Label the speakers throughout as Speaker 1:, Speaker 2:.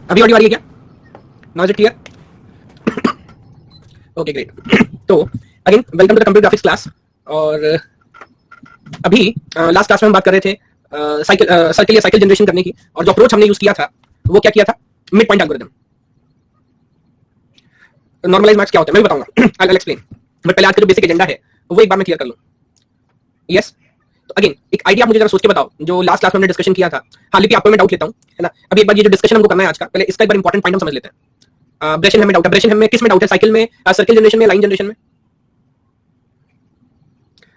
Speaker 1: अभी ऑडियो आ रही है क्या? Now is it clear? Okay great. तो again welcome to the computer graphics class. और अभी लास्ट क्लास में हम बात कर रहे थे साइकिल सर्किल या साइकिल जनरेशन करने की, और जो अप्रोच हमने यूज किया था वो क्या किया था? Mid point algorithm. Normalize max क्या होता है मैं भी बताऊंगा, आई विल एक्सप्लेन, बट पहले आज का जो बेसिक एजेंडा है वो एक बार मैं क्लियर कर लूं। यस, तो अगेन एक आइडिया आप मुझे जरा सोच के बताओ जो लास्ट क्लास में हमने डिस्कशन किया था। हाँ, लेकिन आपको मैं डाउट लेता हूँ, है ना। अभी एक बार ये जो डिस्कशन हमको करना है आज का, पहले इसका एक बार इंपॉर्टेंट पॉइंट हम समझ लेते हैं। ब्रेशन में डाउट है, ब्रेशन में किस में डाउट है? साइकिल में, सर्किल जनरेशन में, लाइन जनरेशन में?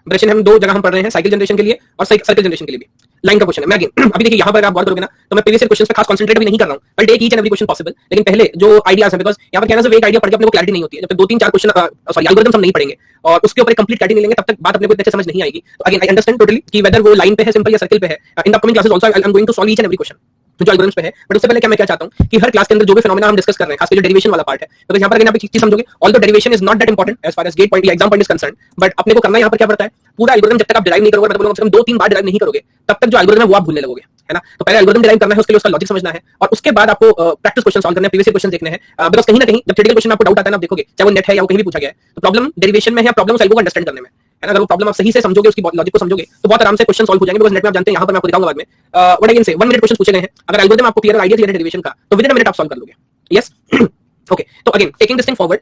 Speaker 1: ब्रेशन हम दो जगह हम पढ़ रहे हैं, साइकिल जनरेशन के लिए और सर्किल जनरेशन के लिए भी। लाइन का क्वेश्चन है। मैं अगेन अभी देखिए यहाँ पर आप गौर करोगे ना, तो मैं प्रीवियस क्वेश्चन पे खास कंसंट्रेट भी नहीं कर रहा हूँ, but take each and every question possible. लेकिन पहले जो आइडियाज है, बिकॉज यहाँ पर कहना सिर्फ एक आइडिया पढ़ के अपने को क्लैरिटी नहीं होती है, जब तक दो तीन चार क्वेश्चन सॉरी एल्गोरिथम हम नहीं पढ़ेंगे और उसके ऊपर कंप्लीट क्लैरिटी नहीं लेंगे तब तक बात अपने को अच्छे समझ नहीं आएगी। तो अगेन आई अंडरस्टैंड टोटली कि वेदर वो लाइन पे है, सिंपल या सर्किल पे है। In the upcoming classes also I am going to solve each and every question जो एल्गोरिथम्स पे है। बट उससे पहले क्या मैं क्या चाहता हूं कि हर क्लास के अंदर जो भी फिनोमेना हम डिस्कस कर रहे हैं, खासकर जो डेरिवेशन वाला पार्ट है, तो यहाँ पर अगर आप एक चीज समझोगे, all the derivation is not that important as far as GATE point या exam point is concern, but अपने को करना यहाँ पर क्या पड़ता है, पूरा एल्गोरिथम जब तक आप डिराइव नहीं करोगे, मतलब कम दो तीन बार डिराइव नहीं करोगे, तब तक जो एल्गोरिथम है वो आप भूलने लगोगे, है ना। तो पहले एल्गोरिथम डिराइव करना है, उसके लिए उसका लॉजिक समझना है, और उसके बाद आपको प्रैक्टिस क्वेश्चन सॉल्व करने हैं, प्रीवियस क्वेश्चन देखने हैं। बिकॉज कहीं ना कहीं जब थ्योरेटिकल क्वेश्चन आपको डाउट आता है ना, आप देखोगे चाहे वो नेट है या वो कहीं भी पूछा गया है, तो प्रॉब्लम डेरिवेशन में है, प्रॉब्लम एल्गो को अंडरस्टैंड करने में, है ना। अगर वो प्रॉब्लम आप सही से समझोगे, उसकी लॉजिक को समझोगे, तो बहुत आराम से क्वेश्चन सॉल्व हो जाएंगे। बिकॉज नेट में आप जानते हैं, यहाँ पर मैं आपको दिखाऊंगा बाद में, what I can say 1 minute question पूछे गए हैं, अगर एल्गोरिथम आपको क्लियर आइडिया क्लियर है डेरिवेशन का, तो विद इन अ मिनट आप सॉल्व कर लोगे। यस ओके, तो again taking this thing forward,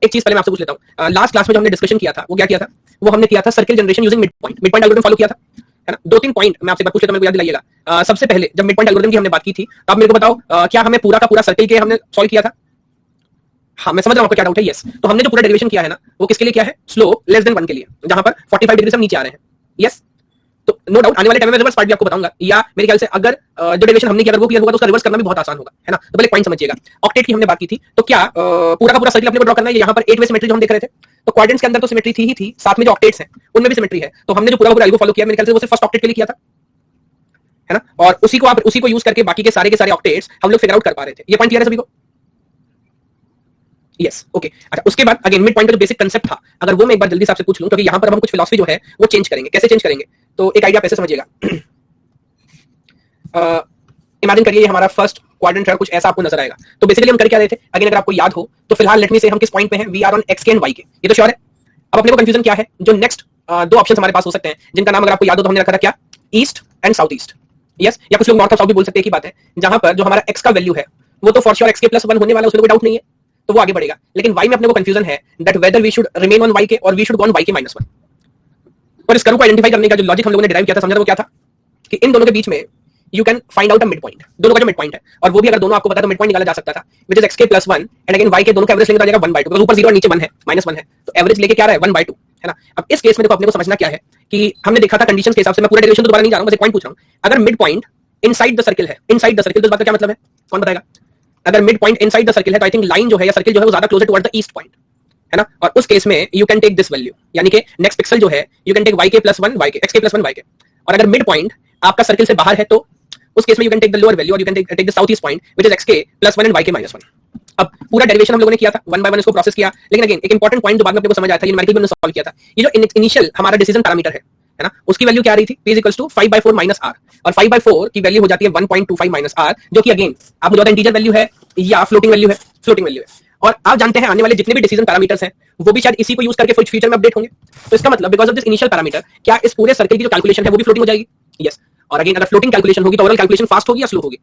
Speaker 1: एक चीज पहले मैं आपसे पूछ लेता हूँ, लास्ट क्लास में जो हमने डिस्कशन किया था वो क्या किया था? वो हमने किया था circle generation using mid point algorithm follow किया था, है ना। दो तीन पॉइंट मैं आपसे पूछ लेता हूं, मेरे को याद दिलाइएगा। सबसे पहले जब मिड पॉइंट एल्गोरिथम की हमने बात की थी, तो आप मेरे को बताओ क्या हमें पूरा का पूरा सर्किल के हमने सॉल्व किया था? हाँ, मैं समझ रहा हूं आपको क्या डाउट है। यस, तो हमने जो पूरा डेरिवेशन किया है ना, वो किसके लिए किया है? स्लोप लेस देन 1 के लिए, जहां पर 45 डिग्री से हम नीचे आ रहे हैं। यस, तो नो डाउट आने वाले टाइम में रिवर्स पार्ट भी आपको बताऊंगा, या मेरे ख्याल से अगर जो डेरिवेशन हमने किया अगर वो क्लियर होगा तो उसका रिवर्स करना भी बहुत आसान होगा, है ना। तो पहले पॉइंट समझिएगा, ऑक्टेट की हमने बात की थी, तो क्या पूरा का पूरा सर्किल अपने को ड्रॉ करना है? यहाँ पर 8 वे सिमेट्री जो हम देख रहे थे, तो क्वाड्रेंट्स के अंदर तो सिमेट्री थी ही थी, साथ में जो ऑक्टेट्स हैं उनमें भी सिमेट्री है। तो हमने जो पूरा एल्गो फॉलो किया, मेरे ख्याल से वो सिर्फ फर्स्ट ऑक्टेट के लिए किया था, है ना। और उसी को यूज करके बाकी के सारे ऑक्टेट्स हम लोग फिगर आउट कर पा रहे थे। ये पॉइंट क्लियर है सभी को? Yes okay. अच्छा, उसके बाद अगेन मिड पॉइंट का जो बेसिक कंसेप्ट था, अगर वो मैं एक बार जल्दी से आपसे पूछ लूं, क्योंकि यहाँ पर हम कुछ फिलॉसफी जो है वो चेंज करेंगे। कैसे चेंज करेंगे? तो एक आइडिया आप ऐसे समझिएगा, इमेजिन करिए हमारा फर्स्ट क्वाड्रेंट है, कुछ ऐसा आपको नजर आएगा। तो बेसिकली हम कर क्या रहे थे, अगेन अगर आपको याद हो तो फिलहाल लेट मी से हम किस पॉइंट पे हैं? वी आर ऑन एक्स के एंड वाई के, ये तो श्योर है। अब अपने को कंफ्यूजन क्या है? जो नेक्स्ट दो ऑप्शन हमारे पास हो सकते हैं, जिनका नाम अगर आपको याद हो तो हमने रखा था क्या? East and south east. Yes, या कुछ लोग नॉर्थ और साउथ भी बोल सकते हैं, की बात है। जहां पर जो हमारा एक्स का वैल्यू है वो तो for sure x k plus 1 होने वाला है, उसमें कोई डाउट नहीं है, तो वो आगे बढ़ेगा। लेकिन वाई में अपने को कंफ्यूजन है that whether we should remain on y k और we should go on y k -1। और इस कर्व को आइडेंटिफाई करने का जो लॉजिक हम लोगों ने डिराइव किया था, समझा वो क्या था? कि इन दोनों के बीच में you can find out a mid point, दोनों का जो मिड पॉइंट है, और वो भी अगर दोनों आपको पता है तो मिड पॉइंट निकाला जा सकता था, which is x k plus 1 and again Y के दोनों का एवरेज लेंगे तो आ जाएगा 1/2, बिकॉज़ ऊपर 0 और नीचे 1 है, -1 है, तो एवरेज लेके क्या रहा है? 1/2, है ना। अब इस केस में देखो अपने को समझना क्या है कि हमने देखा था कंडीशंस के हिसाब से, मैं पूरा डेरिवेशन तो दोबारा नहीं जा रहा हूं, बस एक पॉइंट पूछ रहा हूं। अगर mid point inside the circle है, इनसाइड द सर्किल, तो इस बात का क्या मतलब है? कौन बताएगा? अगर mid point inside the circle है तो आई थिंक लाइन जो है या सर्किल जो है वो ज्यादा closer toward the east point, है ना। और उस केस में you can take this value, यानी कि नेक्स्ट पिक्सल जो है you can take y k plus 1 y k, x k plus 1 y k. और अगर मिड पॉइंट आपका सर्किल से बाहर है तो उस केस में you can take the lower value और you can take the south east point which is x k plus 1 and y k -1। अब पूरा डेरिवेशन हम लोगों ने किया था, 1 बाय 1 इसको प्रोसेस किया, लेकिन अगेन एक इंपॉर्टेंट पॉइंट जो बाद में अपने को समझ आया था, ये न्यूमेरिकल में सॉल्व किया था। ये जो इनिशियल हमारा डिसीजन पैरामीटर है ना, उसकी वैल्यू क्या आ रही थी? p = 5/4 - r, और 5/4 की वैल्यू हो जाती है 1.25 - r, जो कि अगेन आप मुझे इंटीजर वैल्यू है या फ्लोटिंग वैल्यू है? फ्लोटिंग वैल्यू है। और आप जानते हैं आने वाले जितने भी डिसीजन पैरामीटर्स हैं वो भी शायद इसी को यूज करके कुछ फ्यूचर में अपडेट होंगे। तो इसका मतलब because of this initial parameter, क्या इस पूरे सर्किल की जो कैलकुलेशन है वो भी फ्लोटिंग हो जाएगी? यस। और अगेन अगर फ्लोटिंग कैलकुलेशन होगी तो ओवरऑल कैलकुलेशन फास्ट होगी या स्लो होगी?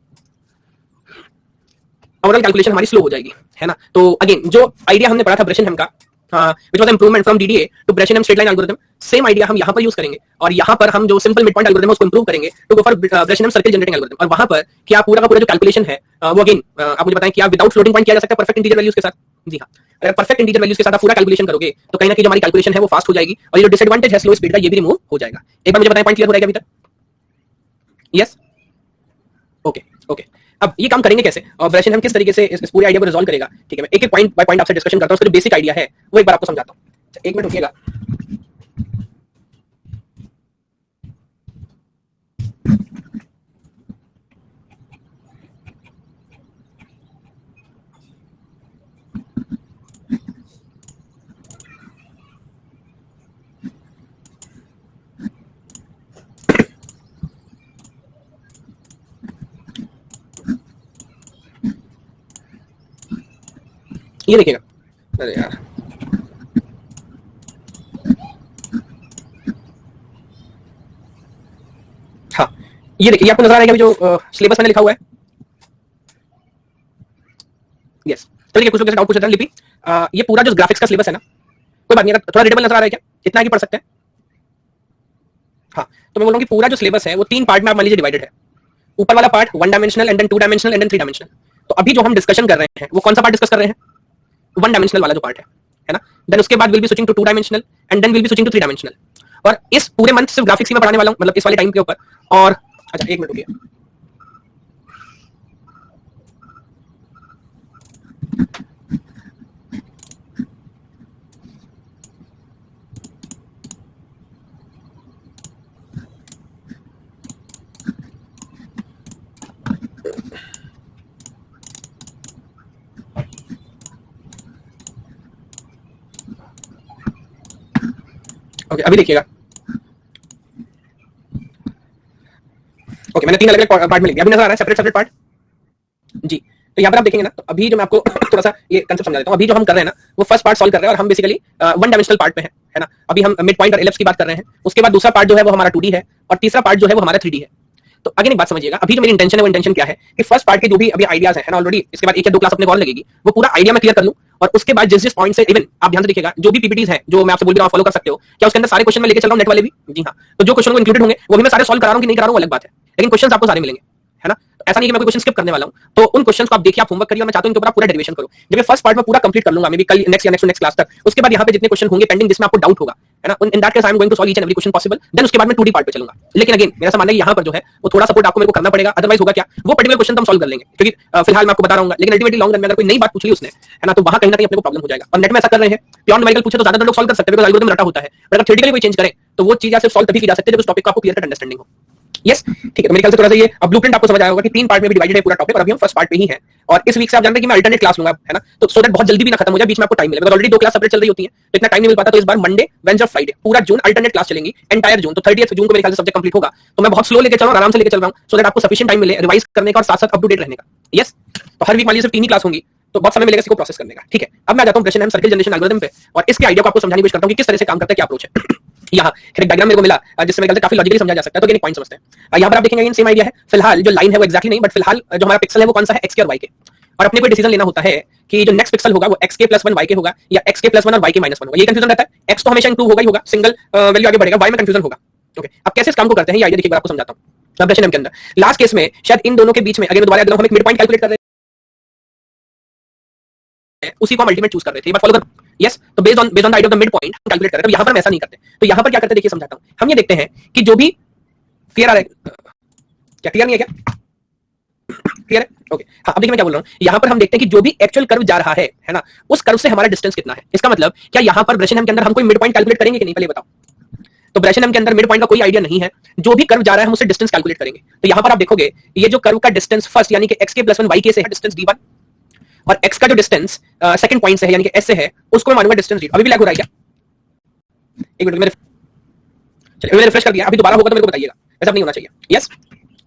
Speaker 1: ओवरऑल कैलकुलेशन हमारी स्लो हो जाएगी, है ना। तो अगेन जो आइडिया हमने पढ़ा था ब्रेशनहेम का, which was improvement from DDA to Bressenham straight line algorithm, same idea हम यहाँ पर यूज करेंगे, और यहाँ पर हम जो सिंपल मिड पॉइंट एल्गोरिथम है उसको इंप्रूव करेंगे to go for Bressenham circle generating algorithm. और वहां पर क्या पूरा का पूरा जो कैलकुलेशन है वो अगेन आप मुझे बताएं, क्या विदाउट फ्लोटिंग पॉइंट किया जा सकता है परफेक्ट इंटीजर वैल्यूज के साथ? जी हाँ, अगर परफेक्ट इंटीजर वैल्यूज के साथ आप पूरा कैलकुलेशन करोगे तो कहीं ना कहीं जो हमारी कैलकुलेशन है वो फास्ट हो जाएगी, और ये जो डिसएडवांटेज है स्लो स्पीड का ये भी रिमूव हो जाएगा। एक बार मुझे बताएं, पॉइंट क्लियर हो जाएगा अभी तक? Yes okay okay. अब ये काम करेंगे कैसे और ब्रेशनहेम किस तरीके से इस पूरे आइडिया को रिजॉल्व करेगा? ठीक है, मैं एक एक पॉइंट बाय पॉइंट आपसे डिस्कशन करता हूं, उसका जो बेसिक आइडिया है वो एक बार आपको समझाता हूं। एक मिनट रुकिएगा। ये देखिएगा, अरे यार, हाँ ये देखिए, आपको नजर आ रहा है जो सिलेबस मैंने लिखा हुआ है। यस, तो देखिए कुछ लोग जैसे डाउट पूछ रहे हैं लिपि, ये पूरा जो ग्राफिक्स का सिलेबस है ना, कोई बात नहीं, अगर थोड़ा रीडेबल नजर आ रहा है क्या, इतना आगे पढ़ सकते हैं। हाँ, तो मैं बोल रहा हूँ कि पूरा जो सिलेबस है वो 3 पार्ट में आप मान लीजिए डिवाइडेड है। ऊपर वाला part 1 dimensional and then 2 dimensional and then 3 dimensional. तो अभी जो हम डिस्कशन कर रहे हैं वो कौन सा पार्ट डिस्कस कर रहे हैं, 1 डायमेंशनल वाला जो पार्ट है ना। देन उसके बाद will be switching to 2 dimensional and then will be switching to 3 dimensional. और इस पूरे मंथ सिर्फ ग्राफिक्स ही में पढ़ाने वाला हूं, मतलब इस वाले टाइम के ऊपर। और अच्छा एक मिनट रुकिए, ओके अभी देखिएगा। ओके मैंने 3 अलग अलग पार्ट में लिख दिया, अभी नजर आ रहा है सेपरेट सेपरेट पार्ट जी। तो यहाँ पर आप देखेंगे ना, तो अभी जो मैं आपको थोड़ा सा ये कंसेप्ट समझा देता हूँ। अभी जो हम कर रहे हैं ना वो फर्स्ट पार्ट सॉल्व कर रहे हैं और हम बेसिकली 1 डायमेंशनल पार्ट पे है ना। अभी हम मिड पॉइंट और एलिप्स की बात कर रहे हैं। उसके बाद दूसरा पार्ट जो है वो हमारा 2D है और तीसरा पार्ट जो है वो हमारा 3D है। तो अगेन एक बात समझिएगा, अभी जो मेरी इंटेंशन है वो इंटेंशन क्या है कि फर्स्ट पार्ट के जो भी अभी आइडियाज है ना, ऑलरेडी इसके बाद 1 या 2 क्लास अपने को और लगेगी, वो पूरा आइडिया मैं क्लियर कर लूं। और उसके बाद जिस जिस पॉइंट से इवन आप ध्यान से देखिएगा, जो भी पीपीटीज है जो मैं आपसे बोल रहा हूं फॉलो कर सकते हो क्या, उसके अंदर सारे क्वेश्चन मैं लेके चल रहा हूं नेट वाले भी। जी हाँ, तो जो क्वेश्चन वो इंक्लूडेड होंगे वो भी मैं सारे सॉल्व करा रहा हूं कि नहीं करा रहा हूं अलग बात है, लेकिन क्वेश्चन आपको सारे मिलेंगे, है ना। तो ऐसा नहीं कि मैं कोई क्वेश्चन स्किप करने वाला हूं। तो उन क्वेश्चंस को आप देखिए, आप होमवर्क करिए, मैं चाहता हूं इनके ऊपर आप पूरा डेरिवेशन करो। जब मैं फर्स्ट पार्ट में पूरा कंप्लीट कर लूंगा, मे बी कल नेक्स्ट या नेक्स्ट क्लास तक, उसके बाद यहाँ पे जितने क्वेश्चन होंगे पेंडिंग जिसमें आपको डाउट होगा, है ना, in that case I am going to solve each and every question possible. Then उसके बाद मैं 2D पार्ट पे चलूंगा। लेकिन अगेन मेरा ऐसा मानना है यहाँ पर जो है वो थोड़ा सपोर्ट आपको मेरे को करना पड़ेगा, अदरवाइज होगा क्या, वो पर्टिकुलर क्वेश्चन तो हम सॉल्व कर लेंगे क्योंकि फिलहाल मैं आपको बता रहा हूँ, लेकिन अल्टीमेटली लॉन्ग रन में अगर कोई नई बात पूछ ली उसने, है ना, तो वहां कहीं ना कहीं अपने को प्रॉब्लम हो जाएगा। और नेट में ऐसा कर रहे हैं, प्योर न्यूमेरिकल पूछे तो ज्यादातर लोग सॉल्व कर सकते हैं बिकॉज़ एल्गोरिथम रटा होता है, बट अगर थ्योरेटिकली कोई चेंज करें तो वो चीज सिर्फ सॉल्व तभी की जा सकती है जब उस टॉपिक का आपको क्लियर कट अंडरस्टैंडिंग हो। यस ठीक है, तो मेरे ख्याल से थोड़ा सा ये अब ब्लूप्रिंट आपको समझ आया होगा कि 3 पार्ट में भी डिवाइडेड है पूरा टॉपिक और अभी हम फर्स्ट पार्ट पे ही हैं। और इस वीक से आप जानते हैं कि मैं अल्टरनेट क्लास लूंगा, है ना, तो सो दैट बहुत जल्दी भी ना खत्म हो जाए, बीच में आपको टाइम मिले, बिकॉज़ ऑलरेडी 2 क्लास सेपरेट चल रही होती हैं तो इतना टाइम नहीं मिल पाता। तो इस बार मंडे वेडनेसडे फ्राइडे पूरा जून अल्टरनेट क्लास चलेंगी, एंटायर जून। तो 30 जून को मेरे ख्याल से सब्जेक्ट कंप्लीट होगा। तो मैं बहुत स्लो लेके चल रहा हूं, आराम से लेके चल रहा हूं, सो दैट आपको सफिशिएंट टाइम मिले रिवाइज करने का और साथ साथ अप टू डेट रहने का। यस, तो हर वीक मान लीजिए सिर्फ 3 ही क्लास होंगी तो बहुत समय मिलेगा इसको प्रोसेस करने का। ठीक है, अब मैं जाता हूं ब्रेशन एंड सर्किल जनरेशन एल्गोरिथम पे और इसके आइडिया को आपको समझाने की कोशिश करता हूं कि किस तरह से काम करता है, क्या अप्रोच है। यहाँ एक डायग्राम मेरे को मिला जिससे मेरे ख्याल से काफी लॉजिकली समझा जा सकता है। तो एक पॉइंट समझते हैं। यहाँ पर आप देखेंगे सेम आइडिया है। फिलहाल जो लाइन है वो एक्जैक्टली नहीं, बट फिलहाल जो हमारा पिक्सल है वो कौन सा है, एक्स के और वाई के। और अपने को डिसीजन लेना होता है कि जो नेक्स्ट पिक्सल होगा वो एक्स के प्लस 1 वाई के होगा या एक्स के प्लस 1 और वाई के माइनस 1 होगा। ये कंफ्यूजन रहता है। एक्स तो हमेशा इंटू होगा ही होगा, सिंगल वैल्यू आगे बढ़ेगा, वाई में कंफ्यूजन होगा। ओके, अब कैसे इस काम को करते हैं ये आइडिया देखिए, आपको समझाता हूं। ब्रेशन एम के अंदर लास्ट केस में शायद इन दोनों के बीच में, अगर मैं दोबारा याद दिलाऊं, हम एक मिड पॉइंट कैलकुलेट कर रहे हैं, उसी को हम अल्टीमेट चूज कर रहे थे। बट फॉलो कर, यस, तो based on the idea of the mid point calculate कर रहे हैं। तो यहाँ पर हम ऐसा नहीं करते। तो यहाँ पर क्या करते हैं देखिए, समझाता हूं। हम ये देखते हैं कि जो भी क्लियर आ रहा है, क्या क्लियर नहीं है, क्या क्लियर है? ओके हाँ, अब देखिए मैं क्या बोल रहा हूं। यहाँ पर हम देखते हैं कि जो भी एक्चुअल कर्व जा रहा है ना, उस कर्व से हमारा डिस्टेंस कितना है। इसका मतलब क्या यहाँ पर ब्रेशन एम के अंदर हम कोई मिड पॉइंट कैलकुलेट करेंगे कि नहीं, पहले बताओ। तो ब्रेशन एम के अंदर मिड पॉइंट का कोई आइडिया नहीं है, जो भी कर्व जा रहा है हम उससे डिस्टेंस कैलकुलेट करेंगे। तो यहाँ पर आप देखोगे ये जो कर्व का डिस्टेंस फर्स्ट यानी कि एक्स के प्लस 1 वाई के से है डिस्टेंस d1, और x का जो डिस्टेंस सेकंड पॉइंट से है यानी कि s से है उसको मैं मानूंगा डिस्टेंस d2। अभी भी लैग हो रहा है क्या? एक मिनट, मैंने रिफ्रेश कर दिया, अभी दोबारा होगा तो मेरे को बताइएगा, ऐसा नहीं होना चाहिए। यस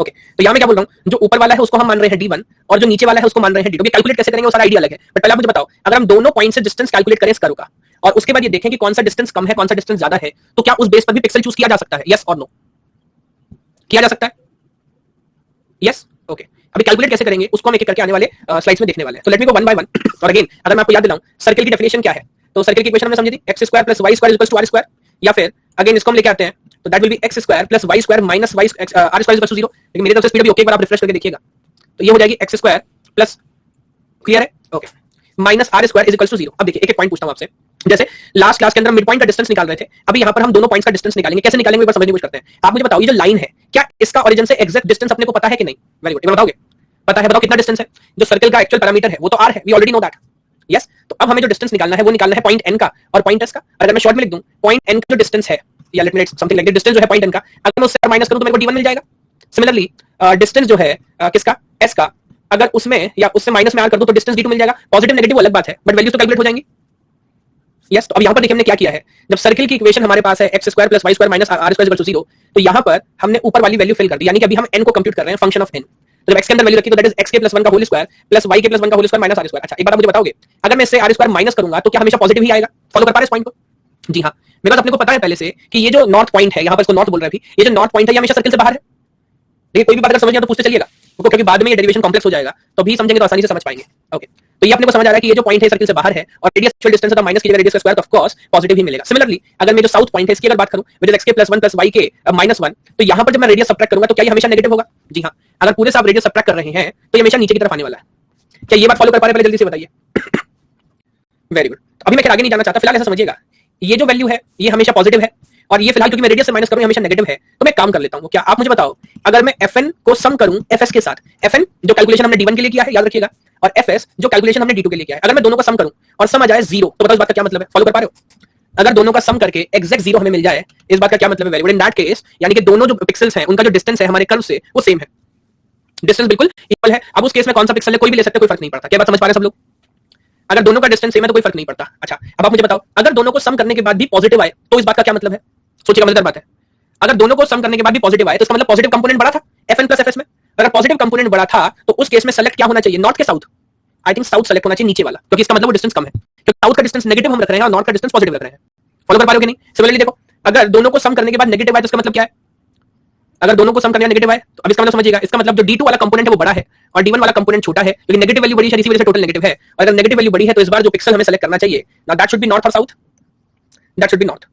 Speaker 1: ओके, तो यहाँ मैं क्या बोल रहा हूँ, जो ऊपर वाला है उसको हम मान रहे हैं d1 और जो नीचे वाला है उसको मान रहे हैं d2। कैलकुलेट कैसे करेंगे वो सारा आइडिया अलग है, बट पहले आप मुझे बताओ, अगर हम दोनों पॉइंट से डिस्टेंस कैलकुलेट करें इस कर्व का और उसके बाद ये देखें कि कौन सा डिस्टेंस कम है कौन सा डिस्टेंस ज्यादा है, तो क्या उस बेस पर भी पिक्सल चूज किया जा सकता है? यस और नो, किया जा सकता है। यस ओके, अभी कैलकुलेट कैसे करेंगे उसको हम एक एक करके आने वाले स्लाइड्स में देखने वाले हैं। तो let me go one by one. और अगेन अगर मैं आपको याद दिलाऊं, सर्कल की डेफिनेशन क्या है, तो सर्कल की इक्वेशन हमने समझी थी, x square plus y square equals to r square. या फिर अगेन इसको हम लेके आते हैं तो that will be x square plus y square minus y r square equals to 0। लेकिन मेरी तरफ से स्पीड भी ओके, एक बार आप रिफ्रेश करके देखिएगा तो ये हो जाएगी x स्क्वायर प्लस, क्लियर है? Okay, minus r square is equals to 0। अब देखिए एक एक पॉइंट पूछता हूं आपसे, जैसे लास्ट क्लास के अंदर मिड पॉइंट का डिस्टेंस निकाल रहे थे, अभी यहाँ पर हम दोनों पॉइंट्स का डिस्टेंस निकालेंगे। कैसे निकालेंगे एक बार समझने की कोशिश करते हैं। आप मुझे बताओ, ये जो लाइन है क्या इसका ओरिजिन से एग्जैक्ट डिस्टेंस अपने को पता है कि नहीं? वेरी गुड, बताओगे? पता है, बताओ कितना डिस्टेंस है। जो सर्कल का एक्चुअल पैरामीटर है वो तो r है, we already know that. Yes, तो अब हमें जो डिस्टेंस निकालना है वो निकालना है पॉइंट n का और पॉइंट s का। अगर मैं शॉर्ट में लिख दूं पॉइंट n का जो डिस्टेंस है, या let me right something like that, distance जो है पॉइंट n का, अगर मैं उससे माइनस करूं तो मेरे को d1 मिल जाएगा। सिमिलरली डिस्टेंस जो है किसका, s का, अगर उसमें या उससे माइनस में r कर दूं तो डिस्टेंस d2 मिल जाएगा। पॉजिटिव नेगेटिव अलग बात है, बट वैल्यूज तो कैलकुलेट हो जाएंगी। यस, तो अब यहाँ पर देखिए हमने क्या किया है, जब सर्कल की इक्वेशन हमारे पास है x square plus y square minus r square equal to 0, तो यहाँ पर हमने ऊपर वाली वैल्यू फिल कर दी, यानी कि अभी हम n को कंप्यूट कर रहे हैं फंक्शन ऑफ n। तो जब x के अंदर वैल्यू रखी तो that is x k plus 1 का whole square plus y k plus 1 का whole square minus r square. अच्छा एक बात आप मुझे बताओगे, अगर मैं इससे r स्क्वायर माइनस करूंगा तो क्या हमेशा पॉजिटिव ही आएगा? फॉलो कर पा रहे इस पॉइंट को? जी हाँ, बिकॉज अपने को पता है पहले से कि ये जो नॉर्थ पॉइंट है, यहाँ पर इसको नॉर्थ बोल रहे हैं अभी, ये जो नॉर्थ पॉइंट है ये हमेशा सर्कल से बाहर है। देखिए कोई भी बात अगर समझ नहीं आ तो पूछते चलिएगा, क्योंकि बाद में ये डेरिवेशन कॉम्प्लेक्स हो जाएगा, तो भी समझेंगे तो आसानी से समझ पाएंगे। ओके, तो ये अपने को समझ आ रहा है कि ये जो पॉइंट है सर्कल से बाहर है और रेडियस एक्चुअल डिस्टेंस है माइनस कीजिएगा रेडियस का स्क्वायर, तो ऑफ कोर्स पॉजिटिव ही मिलेगा। सिमिलरली अगर मैं जो साउथ पॉइंट है इसकी अगर बात करूं with x k plus 1 plus y के माइनस 1, तो यहां पर जब मैं रेडियस सब्ट्रैक्ट करूंगा तो क्या ये हमेशा नेगेटिव होगा? जी हां, अगर पूरे से आप रेडियस सब्ट्रैक्ट कर रहे हैं तो ये हमेशा नीचे की तरफ आने वाला है। क्या ये बात फॉलो कर पा रहे हैं? पहले जल्दी से बताइए। Very good. अभी मैं आगे नहीं जाना चाहता, फिलहाल ऐसा समझिएगा ये जो वैल्यू है ये हमेशा पॉजिटिव है और ये फिलहाल क्योंकि मैं रेडियस से माइनस करूं हमेशा नेगेटिव है, तो मैं काम कर लेता हूं। क्या आप मुझे बताओ, अगर मैं fn को सम करूं fs के साथ, fn जो कैलकुलेशन हमने d1 के लिए किया है याद रखिएगा, और fs जो कैलकुलेशन हमने d2 के लिए किया है, अगर मैं दोनों को सम करूं और सम आ जाए 0, तो बताओ इस बात का क्या मतलब है? फॉलो कर पा रहे हो? अगर दोनों का सम करके एग्जैक्ट 0 हमें मिल जाए, इस बात का क्या मतलब है? Very good. In that case यानी कि दोनों जो पिक्सेल्स हैं उनका जो डिस्टेंस है हमारे कर्व से वो सेम है, डिस्टेंस बिल्कुल इक्वल है। अब उस केस में कौन सा पिक्सल है कोई भी ले सकते हैं, कोई फर्क नहीं पड़ता। क्या बात समझ पा रहे हैं सब लोग? अगर दोनों का डिस्टेंस सेम है तो कोई फर्क नहीं पड़ता। अच्छा अब आप मुझे बताओ, अगर दोनों को सम करने के बाद भी पॉजिटिव आए तो इस बात का क्या मतलब है? सोचिएगा, मजेदार बात है। अगर दोनों को सम करने के बाद भी पॉजिटिव आए तो इसका मतलब पॉजिटिव कंपोनेंट बड़ा था fn प्लस fs में। अगर पॉजिटिव कंपोनेंट बड़ा था तो उस केस में सेलेक्ट क्या होना चाहिए? नॉर्थ के south? I think south select होना चाहिए नीचे वाला, क्योंकि इसका मतलब वो डिस्टेंस कम है, क्योंकि साउथ का डिस्टेंस नेगेटिव हम रख रहे हैं और नॉर्थ का डिस्टेंस पॉजिटिव रख रहे हैं। फॉलो कर पा रहे हो कि नहीं? सिमिलरली देखो, अगर दोनों को सम करने के बाद नेगेटिव आए तो इसका मतलब क्या है? अगर दोनों को सम करने नेगेटिव आए तो अब इसका मतलब समझिएगा, इसका मतलब जो d2 वाला कंपोनेंट है वो बड़ा है और d1 वाला कंपोनेंट छोटा है, क्योंकि नेगेटिव वैल्यू बड़ी है इसी वजह से टोटल नेगेटिव है। और अगर नेगेटिव वैल्यू बड़ी है तो इस बार जो पिक्सल हमें सेलेक्ट करना चाहिए ना, दैट शुड बी नॉर्थ और south, that should be north.